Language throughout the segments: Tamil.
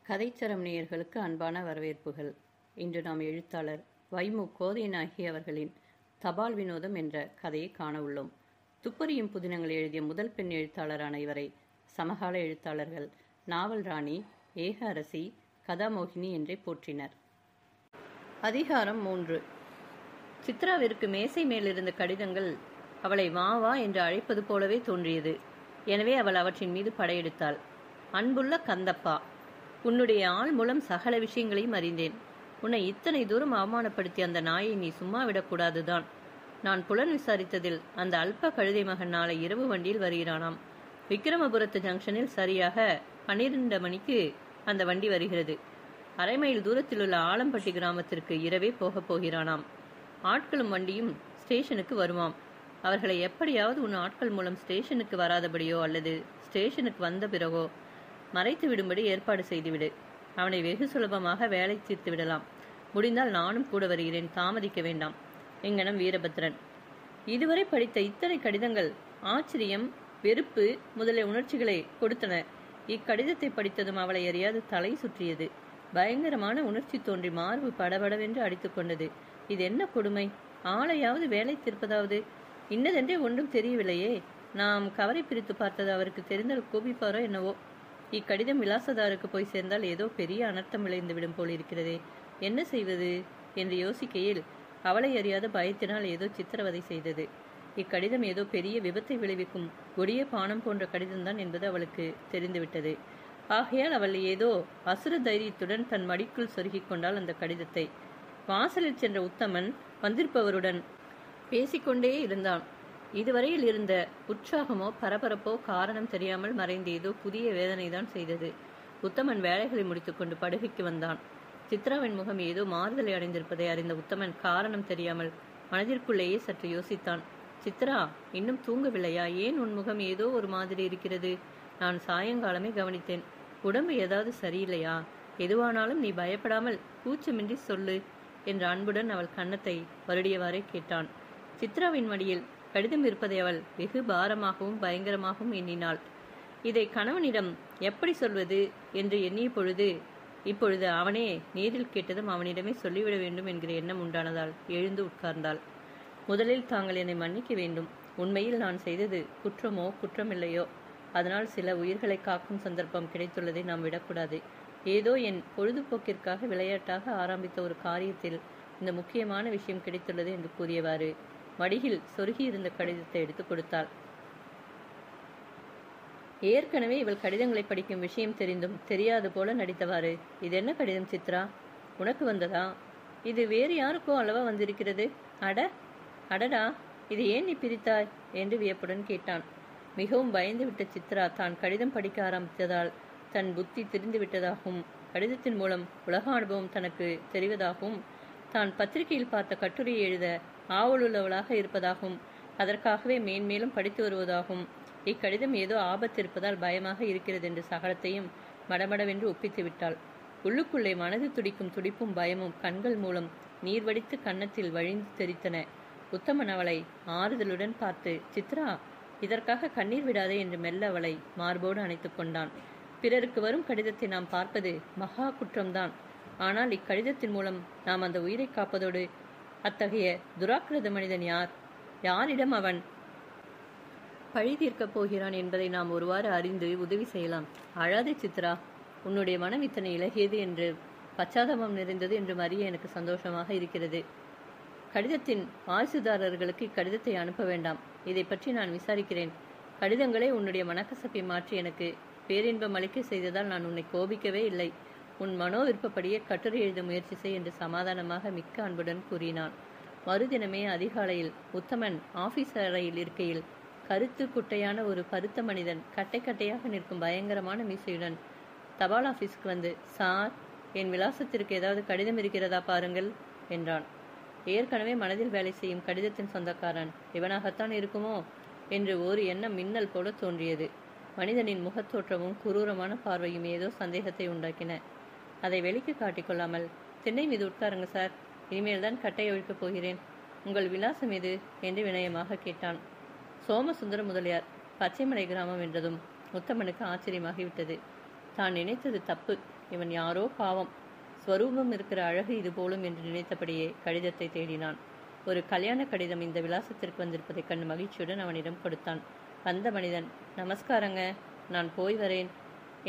கதைச்சரம் நேயர்களுக்கு அன்பான வரவேற்புகள். இன்று நாம் எழுத்தாளர் வைமு கோதைநாயகி அவர்களின் தபால் வினோதம் என்ற கதையை காண உள்ளோம். துப்பறியும் புதினங்கள் எழுதிய முதல் பெண் எழுத்தாளரான இவரை சமகால எழுத்தாளர்கள் நாவல் ராணி, ஏக அரசி, கதாமோகினி என்றே போற்றினர். அதிகாரம் 3. சித்ராவிற்கு மேசை மேலிருந்த கடிதங்கள் அவளை வா வா என்று அழைப்பது போலவே தோன்றியது. எனவே அவள் அவற்றின் மீது படையெடுத்தாள். அன்புள்ள கந்தப்பா, உன்னுடைய ஆள் மூலம் சகல விஷயங்களையும் அறிந்தேன். உன்னை இத்தனை தூரம் அவமானப்படுத்திய அந்த நாயை நீ சும்மா விடக்கூடாதுதான். நான் புலன் விசாரித்ததில் அந்த அல்ப கழுதை மகன் நாளை இரவு வண்டியில் வருகிறானாம். விக்கிரமபுரத்து ஜங்ஷனில் சரியாக 12 மணிக்கு அந்த வண்டி வருகிறது. அரை மைல் தூரத்தில் உள்ள ஆலம்பட்டி கிராமத்திற்கு இரவே போகப் போகிறானாம். ஆட்களும் வண்டியும் ஸ்டேஷனுக்கு வருமாம். அவர்களை எப்படியாவது உன் ஆட்கள் மூலம் ஸ்டேஷனுக்கு வராதபடியோ அல்லது ஸ்டேஷனுக்கு வந்த பிறகோ மறைத்து விடும்படி ஏற்பாடு செய்துவிடு. அவனை வெகு சுலபமாக வேலை தீர்த்து விடலாம். முடிந்தால் நானும் கூட வருகிறேன், தாமதிக்க வேண்டாம். எங்கனம் வீரபத்ரன். இதுவரை படித்த இத்தனை கடிதங்கள் ஆச்சரியம், வெறுப்பு முதலிய உணர்ச்சிகளை கொடுத்தன. இக்கடிதத்தை படித்ததும் அவளை அறியாது தலை சுற்றியது. பயங்கரமான உணர்ச்சி தோன்றி மார்பு படபடவென்று அடித்துக் கொண்டது. இது என்ன கொடுமை! ஆளையாவது வேலை தீர்ப்பதாவது இன்னதென்றே ஒன்றும் தெரியவில்லையே. நாம் கவரை பிரித்து பார்த்தது அவருக்கு தெரிந்தால் கோபிப்பாரோ என்னவோ. இக்கடிதம் விலாசதாருக்கு போய் சேர்ந்தால் ஏதோ பெரிய அனர்த்தம் விளைந்துவிடும் போல் இருக்கிறதே. என்ன செய்வது என்று யோசிக்கையில் அவளை அறியாத பயத்தினால் ஏதோ சித்திரவதை செய்தது. இக்கடிதம் ஏதோ பெரிய விபத்தை விளைவிக்கும் கொடிய பானம் போன்ற கடிதம்தான் என்பது அவளுக்கு தெரிந்துவிட்டது. ஆகையால் அவள் ஏதோ அசுர தைரியத்துடன் தன் மடிக்குள் சொருகிக் கொண்டாள் அந்த கடிதத்தை. வாசலில் சென்ற உத்தமன் வந்திருப்பவருடன் பேசிக்கொண்டே இருந்தான். இதுவரையில் இருந்த உற்சாகமோ பரபரப்போ காரணம் தெரியாமல் மறைந்த ஏதோ புதிய வேதனைதான் செய்தது. உத்தமன் வேலைகளை முடித்துக்கொண்டு படுகைக்கு வந்தான். சித்ராவின் முகம் ஏதோ மாறுதலை அடைந்திருப்பதை அறிந்த உத்தமன் காரணம் தெரியாமல் மனதிற்குள்ளேயே சற்று யோசித்தான். சித்ரா, இன்னும் தூங்கவில்லையா? ஏன் உன் முகம் ஏதோ ஒரு மாதிரி இருக்கிறது? நான் சாயங்காலமே கவனித்தேன். உடம்பு ஏதாவது சரியில்லையா? எதுவானாலும் நீ பயப்படாமல் கூச்சமின்றி சொல்லு என்ற அன்புடன் அவள் கன்னத்தை வருடியவாறே கேட்டான். சித்ராவின் மடியில் கடிதம் இருப்பதை அவள் வெகு பாரமாகவும் பயங்கரமாகவும் எண்ணினாள். இதை கணவனிடம் எப்படி சொல்வது என்று எண்ணிய பொழுது இப்பொழுது அவனே நேரில் கேட்டதும் அவனிடமே சொல்லிவிட வேண்டும் என்கிற எண்ணம் உண்டானதால் எழுந்து உட்கார்ந்தாள். முதலில் தாங்கள் என்னை மன்னிக்க வேண்டும். உண்மையில் நான் செய்தது குற்றமோ குற்றமில்லையோ, அதனால் சில உயிர்களை காக்கும் சந்தர்ப்பம் கிடைத்துள்ளதை நாம் விடக்கூடாது. ஏதோ என் பொழுதுபோக்கிற்காக விளையாட்டாக ஆரம்பித்த ஒரு காரியத்தில் இந்த முக்கியமான விஷயம் கிடைத்துள்ளது என்று கூறியவாறு மடியில் சொருகியிருந்த கடிதத்தை எடுத்துக் கொடுத்தாள். ஏற்கனவே இவள் கடிதங்களை படிக்கும் விஷயம் தெரிந்தும் தெரியாது போல நடித்தவாறு, இது என்ன கடிதம் சித்ரா? உனக்கு வந்ததா? இது வேறு யாருக்கோ அல்லவா வந்திருக்கிறது? அடடா, இது ஏன் நீ பிரித்தாய் என்று வியப்புடன் கேட்டான். மிகவும் பயந்துவிட்ட சித்ரா தான் கடிதம் படிக்க ஆரம்பித்ததால் தன் புத்தி திரிந்து விட்டதாகவும், கடிதத்தின் மூலம் உலக அனுபவம் தனக்கு தெரிவதாகவும், தான் பத்திரிகையில் பார்த்த கட்டுரையை எழுத ஆவலுள்ளவளாக இருப்பதாகவும், அதற்காகவே மேன்மேலும் படித்து வருவதாகவும், இக்கடிதம் ஏதோ ஆபத்து இருப்பதால் பயமாக இருக்கிறது என்று சகலத்தையும் மடமடவென்று ஒப்பித்து விட்டாள். உள்ளுக்குள்ளே மனது துடிக்கும் துடிப்பும் பயமும் கண்கள் மூலம் நீர் வடித்து கன்னத்தில் வழிந்து தெரித்தன. உத்தமன் அவளை ஆறுதலுடன் பார்த்து, சித்ரா, இதற்காக கண்ணீர் விடாதே என்று மெல்ல அவளை மார்போடு அணைத்துக் கொண்டான். பிறருக்கு வரும் கடிதத்தை நாம் பார்ப்பது மகா குற்றம்தான். ஆனால் இக்கடிதத்தின் மூலம் நாம் அந்த உயிரை காப்பதோடு அத்தகைய துராக்கிரத மனிதன் யார்? யாரிடம் அவன் பழி தீர்க்கப் போகிறான் என்பதை நாம் ஒருவாறு அறிந்து உதவி செய்யலாம். அழாதே சித்ரா, உன்னுடைய மனம் இத்தனை இலகியது என்று, பச்சாதாபம் நிறைந்தது என்று அறிய எனக்கு சந்தோஷமாக இருக்கிறது. கடிதத்தின் வாரிசுதாரர்களுக்கு இக்கடிதத்தை அனுப்ப வேண்டாம். இதை பற்றி நான் விசாரிக்கிறேன். கடிதங்களே உன்னுடைய மனக்கசப்பை மாற்றி எனக்கு பேரின்பம் அளிக்க செய்ததால் நான் உன்னை கோபிக்கவே இல்லை. உன் மனோ விருப்பப்படியே கட்டுரை எழுத முயற்சி செய் என்று சமாதானமாக மிக்க அன்புடன் கூறினான். மறுதினமே அதிகாலையில் உத்தமன் ஆபீஸ் அறையில் இருக்கையில் கருத்து குட்டையான ஒரு பருத்த மனிதன் கட்டை கட்டையாக நிற்கும் பயங்கரமான மீசையுடன் தபால் ஆபீஸ்க்கு வந்து, சார், என் விலாசத்திற்கு ஏதாவது கடிதம் இருக்கிறதா பாருங்கள் என்றான். ஏற்கனவே மனதில் வேலை செய்யும் கடிதத்தின் சொந்தக்காரன் இவனாகத்தான் இருக்குமோ என்று ஒரு எண்ணம் மின்னல் போல தோன்றியது. மனிதனின் முகத்தோற்றமும் குரூரமான பார்வையும் ஏதோ சந்தேகத்தை உண்டாக்கின. அதை வெளிக்கு காட்டிக்கொள்ளாமல், திண்ணை மீது உட்காருங்க சார், இனிமேல் தான் கட்டை ஒழிக்கப் போகிறேன். உங்கள் விலாசம் எது என்று வினயமாக கேட்டான். சோமசுந்தர முதலியார், பச்சைமலை கிராமம் என்றதும் உத்தமனுக்கு ஆச்சரியமாகிவிட்டது. தான் நினைத்தது தப்பு. இவன் யாரோ பாவம், ஸ்வரூபம் இருக்கிற அழகு இது போலும் என்று நினைத்தபடியே கடிதத்தை தேடினான். ஒரு கல்யாண கடிதம் இந்த விலாசத்திற்கு வந்திருப்பதைக் கண்டு மகிழ்ச்சியுடன் அவனிடம் கொடுத்தான். வந்த மனிதன், நமஸ்காரங்க, நான் போய் வரேன்.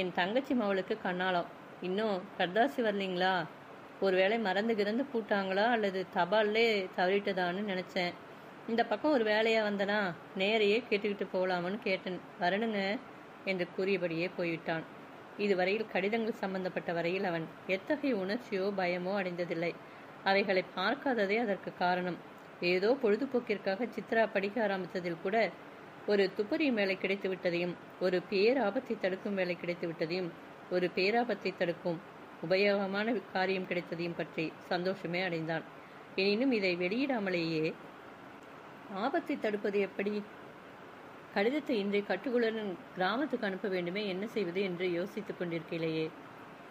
என் தங்கச்சி மவளுக்கு கண்ணாலம். இன்னும் கர்தாசி வரலீங்களா? ஒருவேளை மறந்து கிடந்து பூட்டாங்களா அல்லது தபால்லே தவறிட்டதான்னு நினச்சேன். இந்த பக்கம் ஒரு வேலையாக வந்தனா நேரையே கேட்டுக்கிட்டு போகலாமன்னு கேட்டேன். வரணுங்க என்று கூறியபடியே போய்விட்டான். இதுவரையில் கடிதங்கள் சம்பந்தப்பட்ட வரையில் அவன் எத்தகைய உணர்ச்சியோ பயமோ அடைந்ததில்லை. அவைகளை பார்க்காததே அதற்கு காரணம். ஏதோ பொழுதுபோக்கிற்காக சித்ரா படிக்க ஆரம்பித்ததில் கூட ஒரு துப்பறியும் வேலை கிடைத்து விட்டதையும், ஒரு பேராபத்தை தடுக்கும் வேலை கிடைத்து விட்டதையும், ஒரு பேராபத்தை தடுக்கும் உபயோகமான காரியம் கிடைத்ததையும் பற்றி சந்தோஷமே அடைந்தான். எனினும் இதை வெளியிடாமலேயே ஆபத்தை தடுப்பது எப்படி? கடிதத்தை இன்றைய கட்டுக்குளுடன் கிராமத்துக்கு அனுப்ப வேண்டுமே, என்ன செய்வது என்று யோசித்துக் கொண்டிருக்கையிலேயே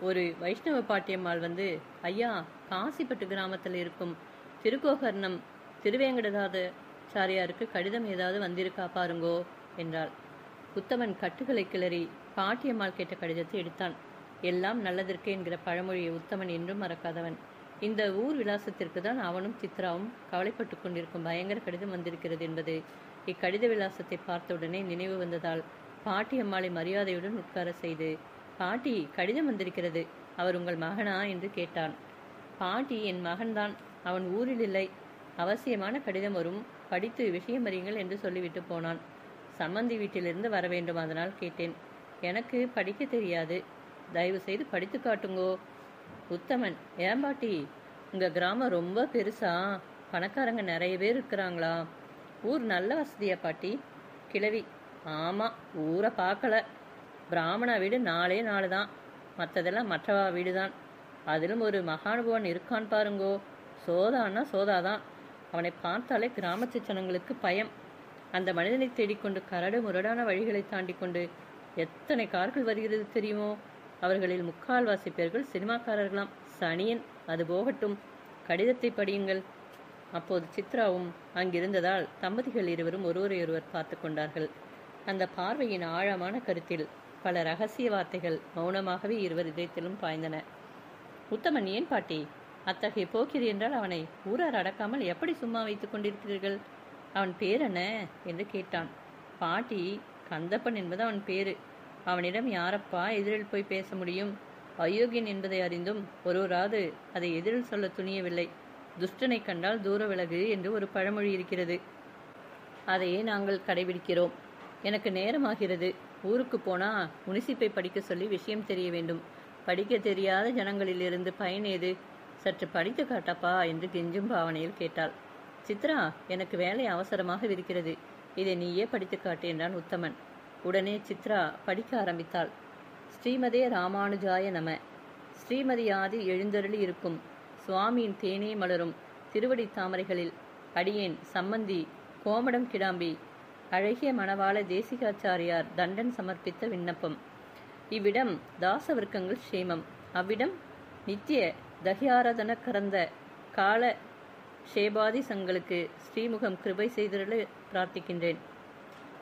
ஒரு வைஷ்ணவ பாட்டியம்மாள் வந்து, ஐயா, காசிப்பட்டு கிராமத்தில் இருக்கும் திருக்கோகர்ணம் திருவேங்கடதாச்சாரியாருக்கு கடிதம் ஏதாவது வந்திருக்கா பாருங்கோ என்றாள். உத்தமன் கட்டுகளை கிளறி பாட்டியம்மாள் கேட்ட கடிதத்தை எடுத்தான். எல்லாம் நல்லதற்கு என்கிற பழமொழியை உத்தமன் என்றும் மறக்காதவன். இந்த ஊர் விலாசத்திற்கு தான் அவனும் சித்ராவும் கவலைப்பட்டு கொண்டிருக்கும் பயங்கர கடிதம் வந்திருக்கிறது என்பது இக்கடித விலாசத்தை பார்த்தவுடனே நினைவு வந்ததால் பாட்டியம்மாளை மரியாதையுடன் உட்கார செய்து, பாட்டி, கடிதம் வந்திருக்கிறது, அவர் உங்கள் மகனா என்று கேட்டான். பாட்டி, என் மகன்தான், அவன் ஊரில் இல்லை, அவசியமான கடிதம் வரும், படித்து விஷயம் அறியுங்கள் என்று சொல்லிவிட்டு போனான். சம்மந்தி வீட்டிலிருந்து வர வேண்டும், அதனால் கேட்டேன். எனக்கு படிக்க தெரியாது, தயவு செய்து படித்து காட்டுங்கோ. உத்தமன், ஏன் பாட்டி, உங்க கிராமம் ரொம்ப பெருசா? பணக்காரங்க நிறைய பேர் இருக்கிறாங்களா? ஊர் நல்ல வசதியா பாட்டி? கிழவி, ஆமா, ஊரை பார்க்கல. பிராமணா வீடு 4 தான், மற்றதெல்லாம் மற்றவா வீடு தான். அதிலும் ஒரு மகானுபவன் இருக்கான் பாருங்கோ. சோதான்னா சோதாதான். அவனை பார்த்தாலே கிராமத்து ஜனங்களுக்கு பயம். அந்த மனிதனை தேடிக்கொண்டு கரடு முரடான வழிகளை தாண்டி கொண்டு எத்தனை கார்கள் வருகிறது தெரியுமோ? அவர்களில் 3/4 பேர்கள் சினிமாக்காரர்களாம். சனியன், அது போகட்டும், கடிதத்தை படியுங்கள். அப்போது சித்ராவும் அங்கிருந்ததால் தம்பதிகள் இருவரும் ஒருவரையொருவர் பார்த்து கொண்டார்கள். அந்த பார்வையின் ஆழமான கருத்தில் பல ரகசிய வார்த்தைகள் மௌனமாகவே இருவர் இதயத்திலும் பாய்ந்தன. உத்தமன், ஏன் பாட்டி, அத்தகைய போக்கிரி என்றால் அவனை ஊரார் அடக்காமல் எப்படி சும்மா வைத்துக் கொண்டிருக்கிறீர்கள்? அவன் பேர் என்ன என்று கேட்டான். பாட்டி, கந்தப்பன் என்பது அவன் பேரு. அவனிடம் யாரப்பா எதிரில் போய் பேச முடியும்? அயோக்கியன் என்பதை அறிந்தும் ஒருவராது அதை எதிரில் சொல்ல துணியவில்லை. துஷ்டனை கண்டால் தூர விலகு என்று ஒரு பழமொழி இருக்கிறது. அதையே நாங்கள் கடைபிடிக்கிறோம். எனக்கு நேரமாகிறது. ஊருக்கு போனா முனிசிப்பை படிக்க சொல்லி விஷயம் தெரிய வேண்டும். படிக்க தெரியாத ஜனங்களிலிருந்து பயன் ஏது? சற்று படித்து காட்டப்பா என்று கெஞ்சும் பாவனையில் கேட்டாள். சித்ரா, எனக்கு வேலை அவசரமாக இருக்கிறது, இதை நீயே படித்து காட்டு என்றான் உத்தமன். உடனே சித்ரா படிக்க ஆரம்பித்தாள். ஸ்ரீமதே ராமானுஜாய நம. ஸ்ரீமதியாதி எழுந்தருளி இருக்கும் சுவாமியின் தேனே மலரும் திருவடி தாமரைகளில் அடியேன் சம்மந்தி கோமடம் கிடாம்பி அழகிய மணவாள தேசிகாச்சாரியார் தண்டன் சமர்ப்பித்த விண்ணப்பம். இவ்விடம் தாசவர்க்கங்கள் க்ஷேமம். அவ்விடம் நித்திய தஹ்யாராதன கரந்த கால ஷேபாதி சங்களுக்கு ஸ்ரீமுகம் கிருபை செய்திருள பிரார்த்திக்கின்றேன்.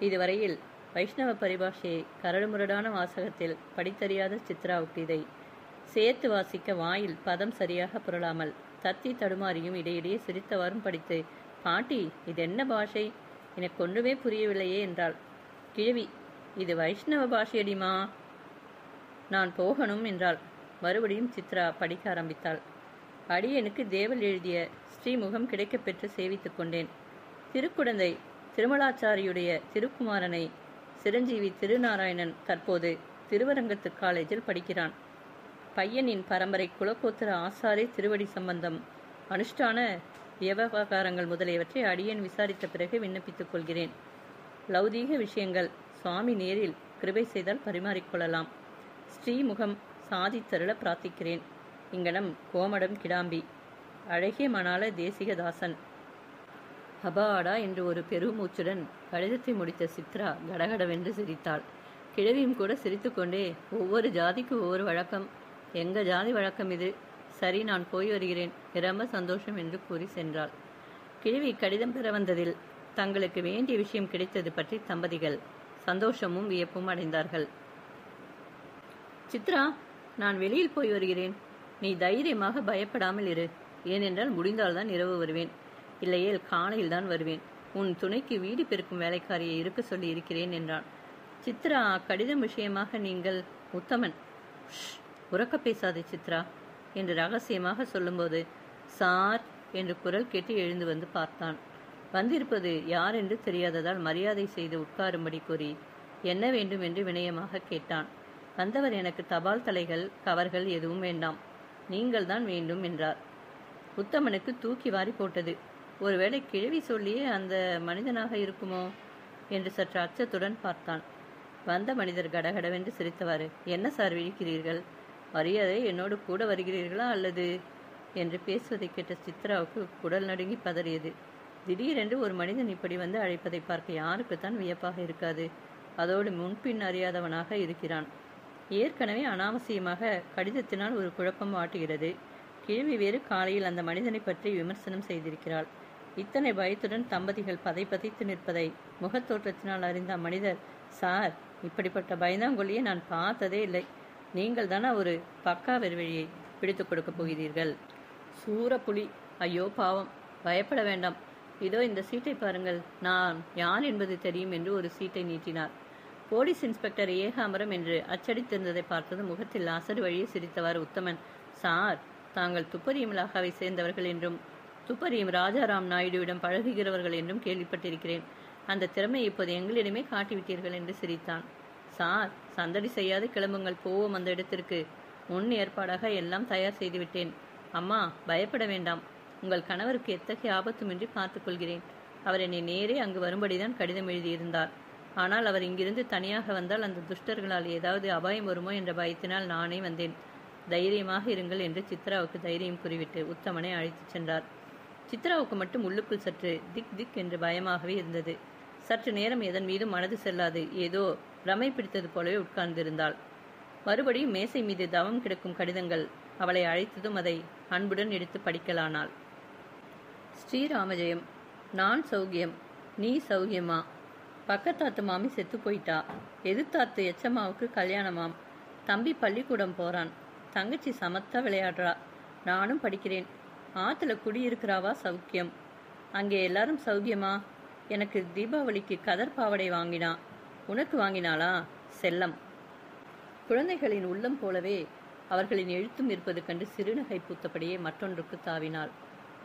இதுவரையில் வைஷ்ணவ பரிபாஷையை கரடுமுரடான வாசகத்தில் படித்தறியாத சித்ராவுக்கு இதை சேர்த்து வாசிக்க வாயில் பதம் சரியாக புரளாமல் தத்தி தடுமாறியும் இடையிடையே சிரித்தவாறும் படித்து, பாட்டி, இது என்ன பாஷை? எனக்கு ஒன்றுமே புரியவில்லையே என்றாள். கிழவி, இது வைஷ்ணவ பாஷையடிமா, நான் போகணும் என்றாள். மறுபடியும் சித்ரா படிக்க ஆரம்பித்தாள். அடியனுக்கு தேவல் எழுதிய ஸ்ரீமுகம் கிடைக்கப்பெற்று சேவித்துக் கொண்டேன். திருக்குடந்தை திருமலாச்சாரியுடைய திருக்குமாரனை சிரஞ்சீவி திருநாராயணன் தற்போது திருவரங்கத்து காலேஜில் படிக்கிறான். பையனின் பரம்பரை குலகோத்திர ஆசாரி திருவடி சம்பந்தம் அனுஷ்டான விவகாரங்கள் முதலியவற்றை அடியேன் விசாரித்த பிறகு விண்ணப்பித்துக் கொள்கிறேன். லௌதீக விஷயங்கள் சுவாமி நேரில் கிருபை செய்தால் பரிமாறிக்கொள்ளலாம். ஸ்ரீமுகம் சாதித்தருள பிரார்த்திக்கிறேன். இங்கனம் கோமடம் கிடாம்பி அழகிய மணால தேசிகதாசன். ஹபாடா என்று ஒரு பெருமூச்சுடன் கடிதத்தை முடித்த சித்ரா கடகடவென்று சிரித்தாள். கிழவியும் கூட சிரித்துக்கொண்டே, ஒவ்வொரு ஜாதிக்கு ஒவ்வொரு வழக்கம், எங்க ஜாதி வழக்கம் இது, சரி, நான் போய் வருகிறேன், ரொம்ப சந்தோஷம் என்று கூறி சென்றாள். கிழவி கடிதம் பெற வந்ததில் தங்களுக்கு வேண்டிய விஷயம் கிடைத்தது பற்றி தம்பதிகள் சந்தோஷமும் வியப்பும் அடைந்தார்கள். சித்ரா, நான் வெளியில் போய் வருகிறேன். நீ தைரியமாக பயப்படாமல் இரு. ஏனென்றால் முடிந்தால்தான் இரவு வருவேன், இல்லையேல் காலையில் தான் வருவேன். உன் துணைக்கு வீடு பெருக்கும் வேலைக்காரியை இருக்க சொல்லி இருக்கிறேன் என்றான். சித்ரா, கடிதம் விஷயமாக நீங்கள் உத்தமன். உறக்க பேசாதே சித்ரா என்று ரகசியமாக சொல்லும்போது சார் என்று குரல் கேட்டு எழுந்து வந்து பார்த்தான். வந்திருப்பது யார் என்று தெரியாததால் மரியாதை செய்து உட்காரும்படி கூறி என்ன வேண்டும் என்று வினயமாக கேட்டான். வந்தவர் எனக்கு தபால் தலைகள் கவர்கள் எதுவும் வேண்டாம், நீங்கள் தான் வேண்டும் என்றார். உத்தமனுக்கு தூக்கி வாரி போட்டது. ஒருவேளை கிழவி சொல்லியே அந்த மனிதனாக இருக்குமோ என்று சற்று அச்சத்துடன் பார்த்தான். வந்த மனிதர் கடகடவென்று சிரித்தவாறு, என்ன சார் விழிக்கிறீர்கள்? மரியாதை என்னோடு கூட வருகிறீர்களா அல்லது என்று பேசுவதை கேட்ட சித்ராவுக்கு குடல் நடுங்கி பதறியது. திடீரென்று ஒரு மனிதன் இப்படி வந்து அழைப்பதை பார்க்க யாருக்குத்தான் வியப்பாக இருக்காது? அதோடு முன்பின் அறியாதவனாக இருக்கிறான். ஏற்கனவே அனாவசியமாக கடிதத்தினால் ஒரு குழப்பம் வாட்டுகிறது. கிழவி வேறு காலையில் அந்த மனிதனை பற்றி விமர்சனம் செய்திருக்கிறாள். இத்தனை பயத்துடன் தம்பதிகள் பதைத்து நிற்பதை முகத்தோற்றத்தினால் அறிந்த மனிதர், சார், இப்படிப்பட்ட பயந்தாங்கொல்லியை நான் பார்த்ததே இல்லை. நீங்கள் தானே ஒரு பக்கா வெறுவழியை பிடித்துக் கொடுக்க போகிறீர்கள்? சூரப்புலி, ஐயோ பாவம், பயப்பட வேண்டாம். இதோ இந்த சீட்டை பாருங்கள், நான் யார் என்பது தெரியும் என்று ஒரு சீட்டை நீட்டினார். போலீஸ் இன்ஸ்பெக்டர் ஏகாம்பரம் என்று அச்சடித்திருந்ததை பார்த்தது முகத்தில் அசடு வழியே சிரித்தவாறு உத்தமன், சார், தாங்கள் துப்பறியும் இலாகாவை சேர்ந்தவர்கள் என்றும் துப்பறியும் ராஜாராம் நாயுடுவிடம் பழகுகிறவர்கள் என்றும் கேள்விப்பட்டிருக்கிறேன். அந்த திறமை இப்போது எங்களிடமே காட்டிவிட்டீர்கள் என்று சிரித்தான். சார், சந்தடி செய்யாது கிளம்புங்கள், போவோம் அந்த இடத்திற்கு. முன் ஏற்பாடாக எல்லாம் தயார் செய்துவிட்டேன். அம்மா, பயப்பட வேண்டாம். உங்கள் கணவருக்கு எத்தகைய ஆபத்துமின்றி பார்த்துக்கொள்கிறேன். அவர் என்னை நேரே அங்கு வரும்படிதான் கடிதம் எழுதியிருந்தார். ஆனால் அவர் இங்கிருந்து தனியாக வந்தால் அந்த துஷ்டர்களால் ஏதாவது அபாயம் வருமோ என்ற பயத்தினால் நானே வந்தேன். தைரியமாக இருங்கள் என்று சித்ராவுக்கு தைரியம் கூறிவிட்டு உத்தமனை அழைத்துச் சென்றார். சித்ராவுக்கு மட்டும் உள்ளுக்குள் சற்று திக் திக் என்று பயமாகவே இருந்தது. சற்று நேரம் எதன் மீதும் மனது செல்லாது ஏதோ பிரமை பிடித்தது போலவே உட்கார்ந்திருந்தாள். மறுபடியும் மேசை மீது தவம் கிடக்கும் கடிதங்கள் அவளை அழைத்ததும் அதை அன்புடன் எடுத்து படிக்கலானாள். ஸ்ரீராமஜெயம். நான் சௌக்கியம், நீ சௌக்கியமா? பக்கத்தாத்து மாமி செத்து போயிட்டா. எதிர்த்தாத்து எச்சம்மாவுக்கு கல்யாணமாம். தம்பி பள்ளிக்கூடம் போறான். தங்கச்சி சமத்தா விளையாடுறா. நானும் படிக்கிறேன். ஆத்துல குடியிருக்கிறாவா சௌக்கியம். அங்கே எல்லாரும் சௌக்கியமா? எனக்கு தீபாவளிக்கு கதர் பாவடை வாங்கினா. உனக்கு வாங்கினாளா? செல்லம். குழந்தைகளின் உள்ளம் போலவே அவர்களின் எழுத்தும் இருப்பது கண்டு சிறுநகை பூத்தபடியே மற்றொன்றுக்கு தாவினாள்.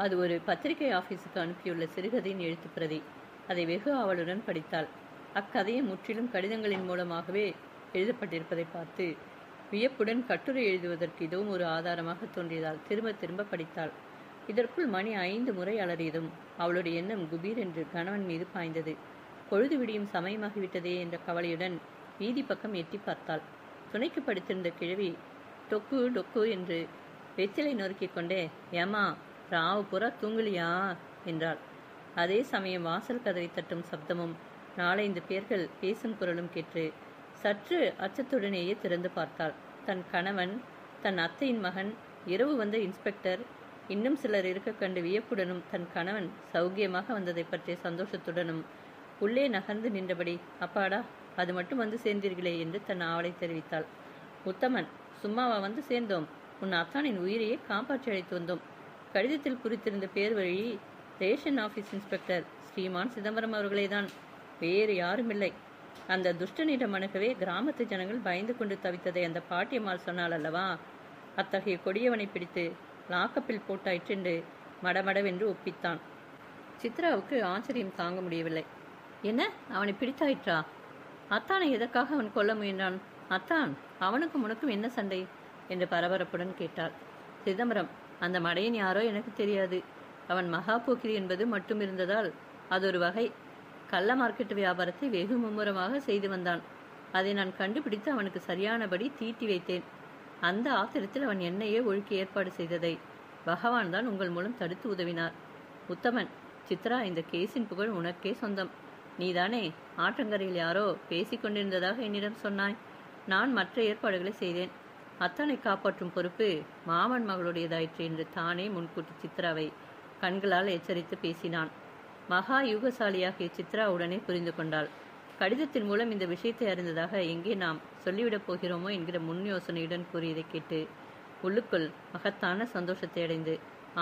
அது ஒரு பத்திரிகை ஆபீஸுக்கு அனுப்பியுள்ள சிறுகதையின் எழுத்து பிரதி. அதை வெகு ஆவலுடன் படித்தாள். அக்கதையை முற்றிலும் கடிதங்களின் மூலமாகவே எழுதப்பட்டிருப்பதை பார்த்து வியப்புடன் கட்டுரை எழுதுவதற்கு இதுவும் ஒரு ஆதாரமாக தோன்றியதால் திரும்ப திரும்ப படித்தாள். இதற்குள் மணி 5 முறை அலறியதும் அவளுடைய எண்ணம் குபீர் என்று கணவன் மீது பாய்ந்தது. பொழுது விடியும் சமயமாகிவிட்டதே என்ற கவலையுடன் வீதி பக்கம் எட்டி பார்த்தாள். துணைக்கு படித்திருந்த கிழவி டொக்கு டொக்கு என்று வெற்றிலை நொறுக்கிக் கொண்டே, ஏமா, ராவு புறா தூங்குலியா என்றாள். அதே சமயம் வாசல் கதவை தட்டும் சப்தமும் 4-5 பேர்கள் பேசும் குரலும் கேட்டு சற்று அச்சத்துடனேயே திறந்து பார்த்தாள். தன் கணவன், தன் அத்தையின் மகன், இரவு வந்த இன்ஸ்பெக்டர், இன்னும் சிலர் இருக்க கண்டு வியப்புடனும் தன் கணவன் சௌக்கியமாக வந்ததை பற்றிய சந்தோஷத்துடனும் உள்ளே நகர்ந்து நின்றபடி, அப்பாடா, அது மட்டும் வந்து சேர்ந்தீர்களே என்று தன் ஆவலை தெரிவித்தாள். உத்தமன், சும்மாவா வந்து சேர்ந்தோம்? உன் அத்தானின் உயிரையே காப்பாற்றி அழைத்து வந்தோம். கடிதத்தில் குறித்திருந்த பேர் வழி ரேஷன் ஆபீஸ் இன்ஸ்பெக்டர் ஸ்ரீமான் சிதம்பரம் அவர்களேதான், வேறு யாருமில்லை. அந்த துஷ்டனிடம் அணுகவே கிராமத்து ஜனங்கள் பயந்து கொண்டு தவித்ததை அந்த பாட்டியம்மாள் சொன்னாள் அல்லவா? அத்தகைய கொடியவனை பிடித்து லாக்கப்பில் போட்டாயிற்று என்று மடமடவென்று ஒப்பித்தான். சித்ராவுக்கு ஆச்சரியம் தாங்க முடியவில்லை. என்ன, அவனை பிடித்தாயிற்றா? அத்தானை எதற்காக அவன் கொல்ல முயன்றான்? அத்தான், அவனுக்கும் உனக்கும் என்ன சண்டை என்று பரபரப்புடன் கேட்டாள். சிதம்பரம், அந்த மடையன் யாரோ எனக்கு தெரியாது. அவன் மகா போக்கிரி என்பது மட்டும் இருந்ததால் அது ஒரு வகை. கள்ள மார்க்கெட் வியாபாரத்தை வெகு மும்முரமாக செய்து வந்தான். அதை நான் கண்டுபிடித்து அவனுக்கு சரியானபடி தீட்டி வைத்தேன். அந்த ஆத்திரத்தில் அவன் என்னையே ஒழுக்கி ஏற்பாடு செய்ததை பகவான் தான் உங்கள் மூலம் தடுத்து உதவினார். உத்தமன், சித்ரா, இந்த கேஸின் புகழ் உனக்கே சொந்தம். நீதானே ஆற்றங்கரையில் யாரோ பேசிக்கொண்டிருந்ததாக என்னிடம் சொன்னாய். நான் மற்ற ஏற்பாடுகளை செய்தேன். அத்தனை காப்பாற்றும் பொறுப்பு மாமன் மகளுடையதாயிற்று என்று தானே முன்கூட்டி சித்ராவை கண்களால் எச்சரித்து பேசினான். மகா யுகசாலியாகிய சித்ரா உடனே புரிந்து கொண்டாள். கடிதத்தின் மூலம் இந்த விஷயத்தை அறிந்ததாக எங்கே நாம் சொல்லிவிடப் போகிறோமோ என்கிற முன் யோசனையுடன் கூறியதை கேட்டு உள்ளுக்குள் மகத்தான சந்தோஷத்தை அடைந்து,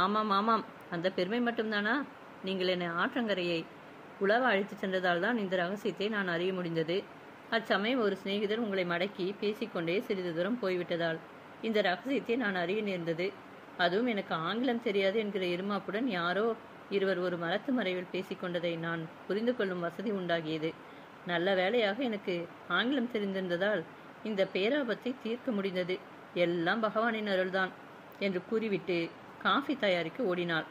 ஆமாம் ஆமாம், அந்த பெருமை மட்டும்தானா? நீங்கள் என்னை ஆற்றங்கரையை உலவ அழைத்து சென்றதால் தான் இந்த ரகசியத்தை நான் அறிய முடிந்தது. அச்சமயம் ஒரு சிநேகிதர் உங்களை மடக்கி பேசிக்கொண்டே சிறிது தூரம் போய்விட்டதால் இந்த ரகசியத்தை நான் அறிய நேர்ந்தது. அதுவும் எனக்கு ஆங்கிலம் தெரியாது என்கிற இருமாப்புடன் யாரோ இருவர் ஒரு மரத்து மறைவில் பேசிக்கொண்டதை நான் புரிந்து கொள்ளும் வசதி உண்டாகியது. நல்ல வேளையாக எனக்கு ஆங்கிலம் தெரிந்திருந்ததால் இந்த பேராபத்தை தீர்க்க முடிந்தது. எல்லாம் பகவானின் அருள்தான் என்று கூறிவிட்டு காஃபி தயாரிக்க ஓடினாள்.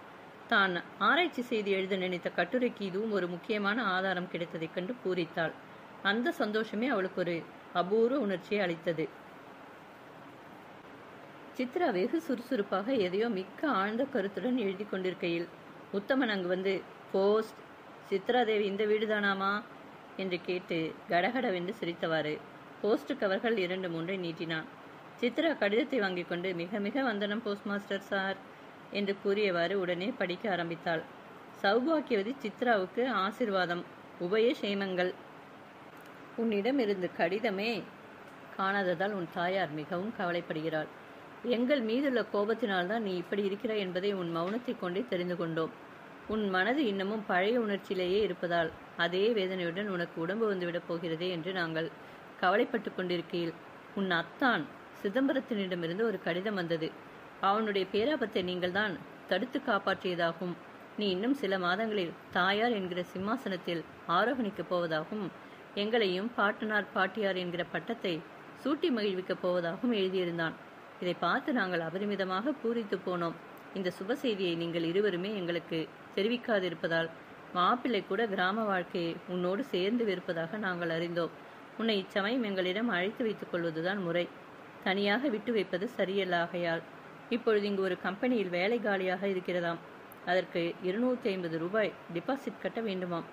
தான் ஆராய்ச்சி செய்து எழுத நினைத்த கட்டுரைக்கு இதுவும் ஒரு முக்கியமான ஆதாரம் கிடைத்ததைக் கண்டு பூரித்தாள். அந்த சந்தோஷமே அவளுக்கு ஒரு அபூர்வ உணர்ச்சியை அளித்தது. சித்ரா வெகு சுறுசுறுப்பாக எதையோ மிக்க ஆழ்ந்த கருத்துடன் எழுதி கொண்டிருக்கையில் உத்தமன் அங்கு வந்து, போஸ்ட், சித்ராதேவி இந்த வீடுதானாமா என்று கேட்டு கடகடவென்று சிரித்தவாறு போஸ்ட் கவர்கள் 2-3 நீட்டினான். சித்ரா கடிதத்தை வாங்கி கொண்டு, மிக மிக வந்தனம் போஸ்ட் மாஸ்டர் சார் என்று கூறியவாறு உடனே படிக்க ஆரம்பித்தாள். சௌபாக்கியவதி சித்ராவுக்கு ஆசிர்வாதம், உபய சேமங்கள். உன்னிடமிருந்து கடிதமே காணாததால் உன் தாயார் மிகவும் கவலைப்படுகிறாள். எங்கள் மீதுள்ள கோபத்தினால்தான் நீ இப்படி இருக்கிறாய் என்பதை உன் மௌனத்தை கொண்டே தெரிந்து கொண்டோம். உன் மனது இன்னமும் பழைய உணர்ச்சியிலேயே இருப்பதால் அதே வேதனையுடன் உனக்கு உடம்பு வந்துவிடப் போகிறதே என்று நாங்கள் கவலைப்பட்டு கொண்டிருக்கையில் உன் அத்தான் சிதம்பரத்தினிடமிருந்து ஒரு கடிதம் வந்தது. அவனுடைய பேராபத்தை நீங்கள் தான் தடுத்து காப்பாற்றியதாகவும், நீ இன்னும் சில மாதங்களில் தாயார் என்கிற சிம்மாசனத்தில் ஆரோகணிக்கப் போவதாகவும், எங்களையும் பாட்டனார் பாட்டியார் என்கிற பட்டத்தை சூட்டி மகிழ்விக்கப் போவதாகவும் எழுதியிருந்தான். இதை பார்த்து நாங்கள் அபரிமிதமாக பூரித்து போனோம். இந்த சுப செய்தியை நீங்கள் இருவருமே எங்களுக்கு தெரிவிக்காதிருப்பதால் மாப்பிள்ளை கூட கிராம வாழ்க்கையை உன்னோடு சேர்ந்து விருப்பதாக நாங்கள் அறிந்தோம். உன்னை இச்சமயம் எங்களிடம் அழைத்து வைத்துக் கொள்வதுதான் முறை. தனியாக விட்டு வைப்பது சரியல்லாகையால் இப்பொழுது இங்கு ஒரு கம்பெனியில் வேலை காலியாக இருக்கிறதாம். அதற்கு 250 ரூபாய் டிபாசிட் கட்ட வேண்டுமாம்.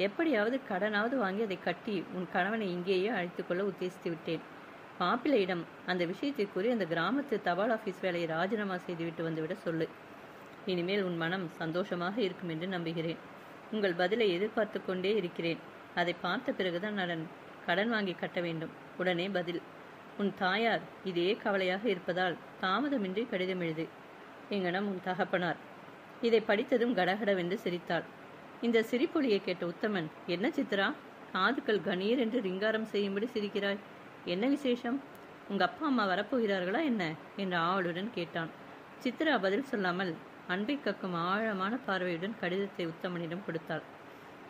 எப்படியாவது கடனாவது வாங்கி அதை கட்டி உன் கணவனை இங்கேயே அழைத்து கொள்ள உத்தேசித்து விட்டேன். மாப்பிள்ளையிடம் அந்த விஷயத்தை கூறி அந்த கிராமத்து தபால் ஆபீஸ் வேலையை ராஜினாமா செய்துவிட்டு வந்துவிட சொல்லு. இனிமேல் உன் மனம் சந்தோஷமாக இருக்கும் என்று நம்புகிறேன். உங்கள் பதிலை எதிர்பார்த்து கொண்டே இருக்கிறேன். அதை பார்த்த பிறகுதான் நான் கடன் வாங்கி கட்ட வேண்டும். உடனே பதில். உன் தாயார் இதே கவலையாக இருப்பதால் தாமதமின்றி கடிதம் எழுது. எங்கனம் உன் தகப்பனார். இதை படித்ததும் கடகடவென்று சிரித்தாள். இந்த சிரிப்பொலியை கேட்ட உத்தமன், என்ன சித்ரா, காதுக்கள் கணீர் என்று ரிங்காரம் செய்யும்படி சிரிக்கிறாய்? என்ன விசேஷம்? உங்க அப்பா அம்மா வரப்போகிறார்களா என்ன என்று ஆவலுடன் கேட்டான். சித்ரா பதில் சொல்லாமல் அன்பை கக்கும் ஆழமான பார்வையுடன் கடிதத்தை உத்தமனிடம் கொடுத்தாள்.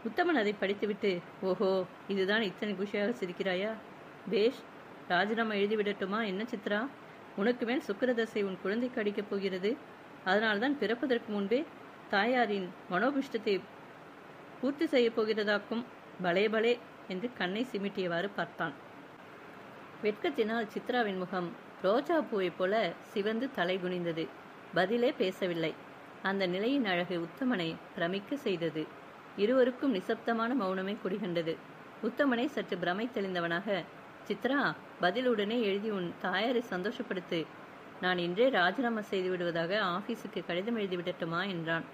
உத்தமன் அதை படித்துவிட்டு, ஓஹோ, இதுதான் இத்தனை குஷியாக சிரிக்கிறாயா? பேஷ், ராஜினாமா எழுதிவிடட்டுமா என்ன சித்ரா? உனக்கு மேல் சுக்கிரதசை உன் குழந்தைக்கு அடிக்கப் போகிறது. அதனால்தான் பிறப்பதற்கு முன்பே தாயாரின் மனோபிஷ்டத்தை பூர்த்தி செய்ய போகிறதாக்கும். பலே பலே என்று கண்ணை சிமிட்டியவாறு பார்த்தான். வெட்கத்தினால் சித்ராவின் முகம் ரோஜா பூவைப் போல சிவந்து தலை குனிந்தது. பதிலே பேசவில்லை. அந்த நிலையின் அழகு உத்தமனை பிரமிக்க செய்தது. இருவருக்கும் நிசப்தமான மௌனமே குடிகண்டது. உத்தமனை சற்று பிரமை தெளிந்தவனாக, சித்ரா, பதிலுடனே எழுதி உன் தாயாரை சந்தோஷப்படுத்து. நான் இன்றே ராஜினாமா செய்து விடுவதாக ஆபீஸுக்கு கடிதம் எழுதிவிடட்டுமா என்றான்.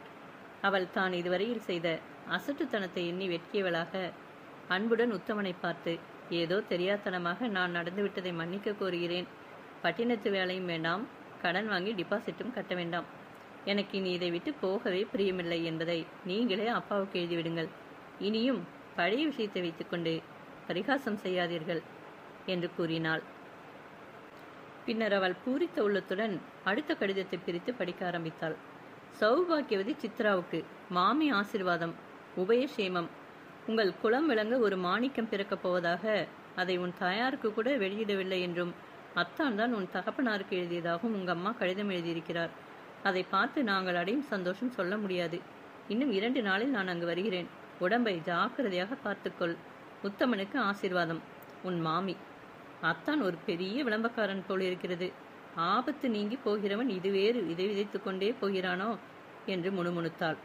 அவள் தான் இதுவரையில் செய்த அசட்டுத்தனத்தை எண்ணி வெட்கியவளாக அன்புடன் உத்தமனை பார்த்து, ஏதோ தெரியாதனமாக நான் நடந்துவிட்டதை மன்னிக்க கோருகிறேன். பட்டினத்து வேலையும் வேண்டாம், கடன் வாங்கி டிபாசிட்டும் கட்ட வேண்டாம். எனக்கு இனி இதை விட்டு போகவே பிரியமில்லை என்பதை நீங்களே அப்பாவுக்கு எழுதிவிடுங்கள். இனியும் பழைய விஷயத்தை வைத்துக்கொண்டு பரிகாசம் செய்யாதீர்கள் என்று கூறினாள். பின்னர் அவள் பூரித்த உள்ளத்துடன் அடுத்த கடிதத்தை பிரித்து படிக்க ஆரம்பித்தாள். சௌபாக்கியவதி சித்ராவுக்கு மாமி ஆசிர்வாதம், உபயசேமம். உங்கள் குலம் விளங்க ஒரு மாணிக்கம் பிறக்கப் போவதாக, அதை உன் தாயாருக்கு கூட வெளியிடவில்லை என்றும் அத்தான் தான் உன் தகப்பனாருக்கு எழுதியதாகவும் உங்க அம்மா கடிதம் எழுதியிருக்கிறார். அதை பார்த்து நாங்கள் அடையும் சந்தோஷம் சொல்ல முடியாது. இன்னும் 2 நாளில் நான் அங்கு வருகிறேன். உடம்பை ஜாக்கிரதையாக பார்த்துக்கொள். உத்தமனுக்கு ஆசீர்வாதம், உன் மாமி. அத்தான் ஒரு பெரிய விளம்பரக்காரன் போல் இருக்கிறது. ஆபத்து நீங்கி போகிறவன் இது வேறு இதை விதைத்து கொண்டே போகிறானோ என்று முணுமுணுத்தாள்.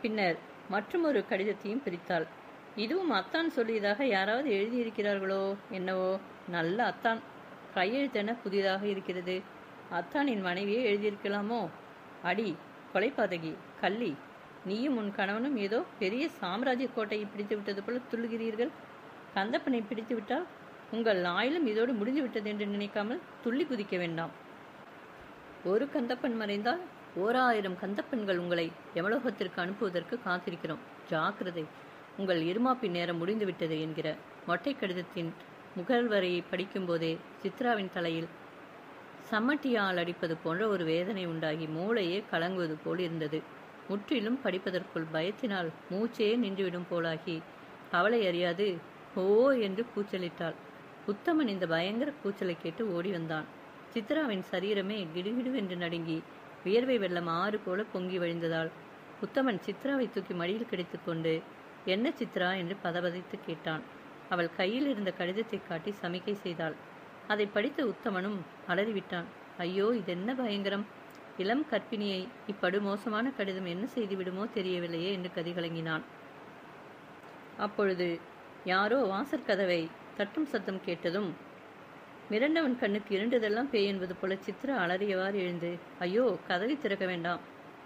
பின்னர் மற்றொரு கடிதத்தையும் பிரித்தாள். இதுவும் அத்தான் சொல்லியதாக யாராவது எழுதியிருக்கிறார்களோ என்னவோ. நல்ல அத்தான், கையெழுத்தென புதிதாக இருக்கிறது. அத்தானின் மனைவியே எழுதியிருக்கலாமோ? அடி கொலைபாதகி, கள்ளி, நீயும் உன் கணவனும் ஏதோ பெரிய சாம்ராஜ்ய கோட்டையை பிடித்து விட்டது போல துள்ளுகிறீர்கள். கந்தப்பனை பிடித்து விட்டால் உங்கள் ஆயிலும் இதோடு முடிந்து விட்டது என்று நினைக்காமல் துள்ளி குதிக்க வேண்டாம். ஒரு கந்தப்பன் மறைந்தால் 1000 கந்தப்பன்கள் உங்களை யமலோகத்திற்கு அனுப்புவதற்கு காத்திருக்கிறோம். ஜாக்கிரதை, உங்கள் இருமாப்பின் நேரம் முடிந்துவிட்டது என்கிற மொட்டை கடிதத்தின் முகல்வரையை படிக்கும்போதே சித்ராவின் தலையில் சம்மட்டியால் அடிப்பது போன்ற ஒரு வேதனை உண்டாகி மூளையே கலங்குவது போல் இருந்தது. முற்றிலும் படிப்பதற்குள் பயத்தினால் மூச்சே நின்றுவிடும் போலாகி அவளை அறியாது ஓ என்று கூச்சலிட்டாள். உத்தமன் இந்த பயங்கர கூச்சலை கேட்டு ஓடி வந்தான். சித்ராவின் சரீரமே கிடுகிடுவென்று நடுங்கி வியர்வை வெள்ளம் ஆறு போல பொங்கி வழிந்ததால் உத்தமன் சித்ராவை தூக்கி மடியில் கிடைத்து கொண்டு என்ன சித்ரா என்று பதபதைத்து கேட்டான். அவள் கையில் இருந்த கடிதத்தை காட்டி சமிக்கை செய்தாள். அதை படித்த உத்தமனும் அலறிவிட்டான். ஐயோ, இதென்ன பயங்கரம்! இளம் கற்பிணியை இப்படு மோசமான கடிதம் என்ன செய்து விடுமோ தெரியவில்லையே என்று கதிகலங்கினான். அப்பொழுது யாரோ வாசற்கதவை தட்டும் சத்தம் கேட்டதும் மிரண்டவன் கண்ணுக்கு இருண்டதெல்லாம் பேய் என்பது போல சித்ரா அலறியவாறு எழுந்து, ஐயோ, கதவை திறக்க வேண்டாம்,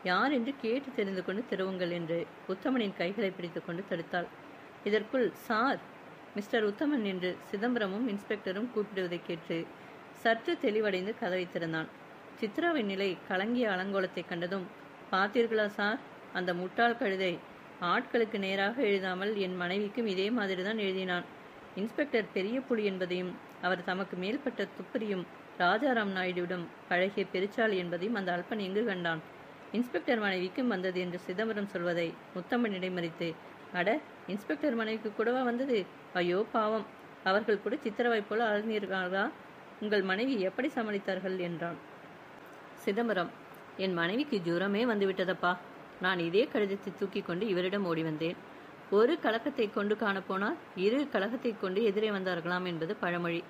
யார் என்று கேட்டு தெரிந்து கொண்டு திறவுங்கள் என்று உத்தமனின் கைகளை பிடித்து கொண்டு தடுத்தாள். இதற்குள் சார், மிஸ்டர் உத்தமன் என்று சிதம்பரமும் இன்ஸ்பெக்டரும் கூப்பிடுவதை கேட்டு சற்று தெளிவடைந்து கதவை திறந்தான். சித்ராவின் நிலை கலங்கிய அலங்கோலத்தை கண்டதும், பார்த்தீர்களா சார், அந்த முட்டாள் கழுதை ஆட்களுக்கு நேராக எழுதாமல் என் மனைவிக்கும் இதே மாதிரிதான் எழுதினான். இன்ஸ்பெக்டர் பெரிய புலி என்பதையும் அவர் தமக்கு மேல்பட்ட துப்பறியும் ராஜாராம் நாயுடுவிடம் பழகிய பெருச்சாளி என்பதையும் அந்த அல்பன் எங்கு கண்டான்? இன்ஸ்பெக்டர் மனைவிக்கும் வந்தது என்று சிதம்பரம் சொல்வதை முத்தம்மன் இடைமறித்து, அட, இன்ஸ்பெக்டர் மனைவிக்கு கூடவா வந்தது? ஐயோ பாவம், அவர்கள் கூட சித்திரவை போல அழுநீர்களா? உங்கள் மனைவி எப்படி சமாளித்தார்கள் என்றான். சிதம்பரம், என் மனைவிக்கு ஜுரமே வந்துவிட்டதப்பா. நான் இதே கடிதத்தை தூக்கி கொண்டு இவரிடம் ஓடி வந்தேன். ஒரு கலக்கத்தை கொண்டு காணப்போனால் 2 கலக்கத்தை கொண்டு எதிரே வந்தார்களாம் என்பது பழமொழி.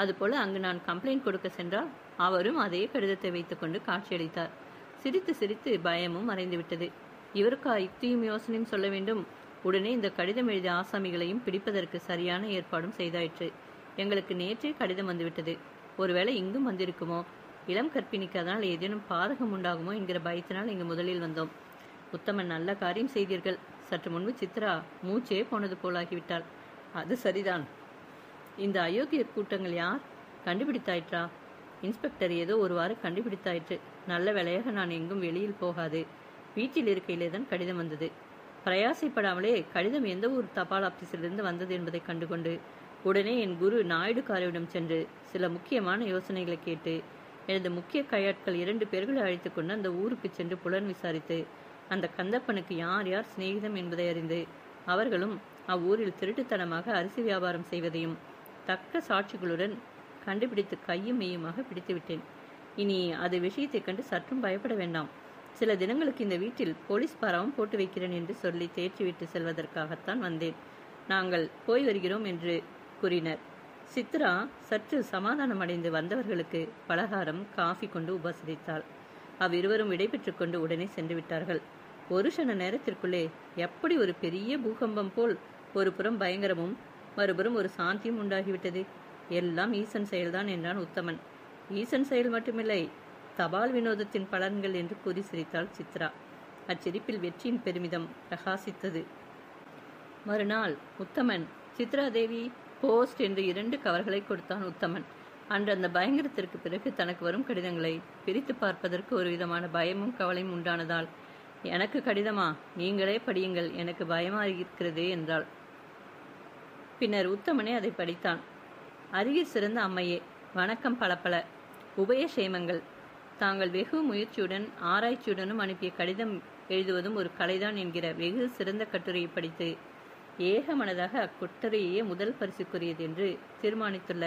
அதுபோல அங்கு நான் கம்ப்ளைண்ட் கொடுக்க சென்றால் அவரும் அதே கடிதத்தை வைத்துக்கொண்டு காட்சியளித்தார். சிரித்து சிரித்து பயமும் மறைந்துவிட்டது. இவருக்கா யுக்தியும் யோசனையும் சொல்ல வேண்டும்? உடனே இந்த கடிதம் எழுதிய ஆசாமிகளையும் பிடிப்பதற்கு சரியான ஏற்பாடும் செய்தாயிற்று. எங்களுக்கு நேற்றே கடிதம் வந்துவிட்டது. ஒருவேளை இங்கும் வந்திருக்குமோ? இளம் கற்பிணிக்கு அதனால் ஏதேனும் பாதகம் உண்டாகுமோ என்கிற பயத்தினால் இங்கு முதலில் வந்தோம். உத்தமன், நல்ல காரியம் செய்தீர்கள். சற்று முன்பு சித்ரா மூச்சே போனது போலாகிவிட்டாள். அது சரிதான். இந்த அயோக்கிய கூட்டங்கள் யார்? கண்டுபிடித்தாயிற்றா? இன்ஸ்பெக்டர் ஏதோ ஒருவாறு கண்டுபிடித்தாயிற்று. நல்ல வேளையாக நான் எங்கும் வெளியில் போகாது வீட்டில் இருக்கையிலே தான் கடிதம் வந்தது. பிரயாசைப்படாமலே கடிதம் எந்த ஒரு தபால் ஆபீஸிலிருந்து வந்தது என்பதை கண்டுகொண்டு உடனே என் குரு நாயுடுகாரிடம் சென்று சில முக்கியமான யோசனைகளை கேட்டு எனது முக்கிய கையாட்கள் 2 பேர்களை அழைத்து கொண்டு அந்த ஊருக்கு சென்று புலன் விசாரித்து அந்த கந்தப்பனுக்கு யார் யார் சிநேகிதம் என்பதை அறிந்து அவர்களும் அவ்வூரில் திருட்டுத்தனமாக அரிசி வியாபாரம் செய்வதையும் தக்க சாட்சிகளுடன் கண்டுபிடித்து கையும் மெய்யுமாக பிடித்துவிட்டேன். இனி அது விஷயத்தை கண்டு சற்றும் பயப்பட வேண்டாம். சில தினங்களுக்கு இந்த வீட்டில் போலீஸ் பாராவும் போட்டு வைக்கிறேன் என்று சொல்லி தேற்றிவிட்டு செல்வதற்காகத்தான் வந்தேன். நாங்கள் போய் வருகிறோம் என்று கூறினர். சித்ரா சற்று சமாதானம் அடைந்து வந்தவர்களுக்கு பலகாரம் காஃபி கொண்டு உபசரித்தாள். அவ்விருவரும் விடைபெற்று கொண்டு உடனே சென்று விட்டார்கள். ஒரு கண நேரத்திற்குள்ளே எப்படி ஒரு பெரிய பூகம்பம் போல் ஒரு புறம் பயங்கரமும் மறுபுறம் ஒரு சாந்தியும் உண்டாகிவிட்டது. எல்லாம் ஈசன் செயல்தான் என்றான் உத்தமன். ஈசன் செயல் மட்டுமில்லை, தபால் வினோதத்தின் பலன்கள் என்று கூறி சிரித்தாள் சித்ரா. அச்சிரிப்பில் வெற்றியின் பெருமிதம் பிரகாசித்தது. மறுநாள் உத்தமன் சித்ரா தேவி போஸ்ட் என்று 2 கவர்களை கொடுத்தான் உத்தமன். அன்று அந்த பயங்கரத்திற்கு பிறகு தனக்கு வரும் கடிதங்களை பிரித்து பார்ப்பதற்கு ஒரு விதமான பயமும் கவலையும் உண்டானதால், எனக்கு கடிதமா, நீங்களே படியுங்கள், எனக்கு பயமாயிருக்கிறது என்றாள். பின்னர் உத்தமனே அதை படித்தான். அருகில் சிறந்த அம்மையே, வணக்கம் பலப்பல, உபயசேமங்கள். தாங்கள் வெகு முயற்சியுடன் ஆராய்ச்சியுடனும் அனுப்பிய கடிதம் எழுதுவதும் ஒரு கலைதான் என்கிற வெகு சிறந்த கட்டுரையை படித்து ஏக மனதாக அக்கட்டுரையே முதல் பரிசுக்குரியது என்று தீர்மானித்துள்ள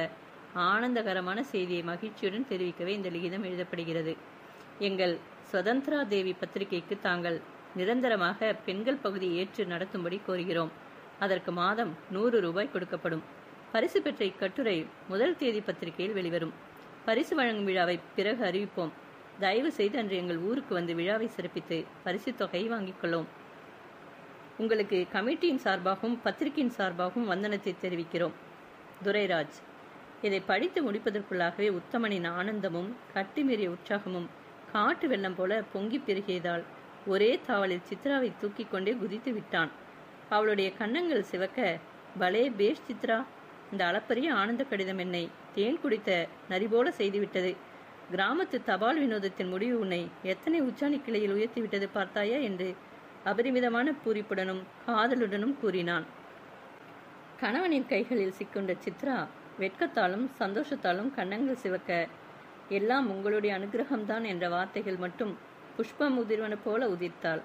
ஆனந்தகரமான செய்தியை மகிழ்ச்சியுடன் தெரிவிக்கவே இந்த லிகிதம் எழுதப்படுகிறது. எங்கள் சுதந்திரா தேவி பத்திரிகைக்கு தாங்கள் நிரந்தரமாக பெண்கள் பகுதி ஏற்று நடத்தும்படி கோருகிறோம். அதற்கு மாதம் 100 ரூபாய் கொடுக்கப்படும். பரிசு பெற்ற இக்கட்டுரை முதல் தேதி பத்திரிகையில் வெளிவரும். பரிசு வழங்கும் விழாவை பிறகு அறிவிப்போம். தயவு செய்து அன்று எங்கள் ஊருக்கு வந்து விழாவை சிறப்பித்து பரிசு தொகையை வாங்கிக் கொள்ளும். உங்களுக்கு கமிட்டியின் சார்பாகவும் பத்திரிகையின் சார்பாகவும் வந்தனத்தை தெரிவிக்கிறோம். துரைராஜ். இதை படித்து முடிப்பதற்குள்ளாகவே உத்தமனின் ஆனந்தமும் கட்டிமீறிய உற்சாகமும் காட்டு வெள்ளம் போல பொங்கி பெருகியதால் ஒரே தாவலில் சித்ராவை தூக்கி கொண்டே குதித்து விட்டான். அவளுடைய கன்னங்கள் சிவக்க, பலே பேஷ் சித்ரா, இந்த அளப்பரிய ஆனந்த கடிதம் என்னை தேன் குடித்த நரிபோல செய்துவிட்டது. கிராமத்து தபால் வினோதத்தின் முடிவு உன்னை எத்தனை உச்சாணி கிளையில் உயர்த்திவிட்டது பார்த்தாயா என்று அபரிமிதமான பூரிப்புடனும் காதலுடனும் கூறினான். கணவனின் கைகளில் சிக்கொண்ட சித்ரா வெட்கத்தாலும் சந்தோஷத்தாலும் கன்னங்கள் சிவக்க, எல்லாம் உங்களுடைய அனுகிரகம்தான் என்ற வார்த்தைகள் மட்டும் புஷ்பம் உதிர்வன போல உதிர்த்தாள்.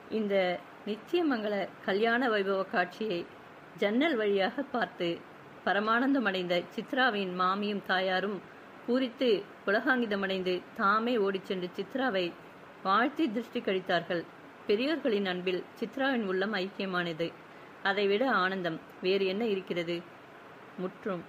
இந்த நித்தியமங்கல கல்யாண வைபவ காட்சியை ஜன்னல் வழியாக பார்த்து பரமானந்தமடைந்த சித்ராவின் மாமியும் தாயாரும் பூரித்து உலகாங்கிதமடைந்து தாமே ஓடிச் சென்று சித்ராவை வாழ்த்தி திருஷ்டி கழித்தார்கள். பெரியோர்களின் அன்பில் சித்ராவின் உள்ளம் ஐக்கியமானது. அதைவிட ஆனந்தம் வேறு என்ன இருக்கிறது? முற்றும்.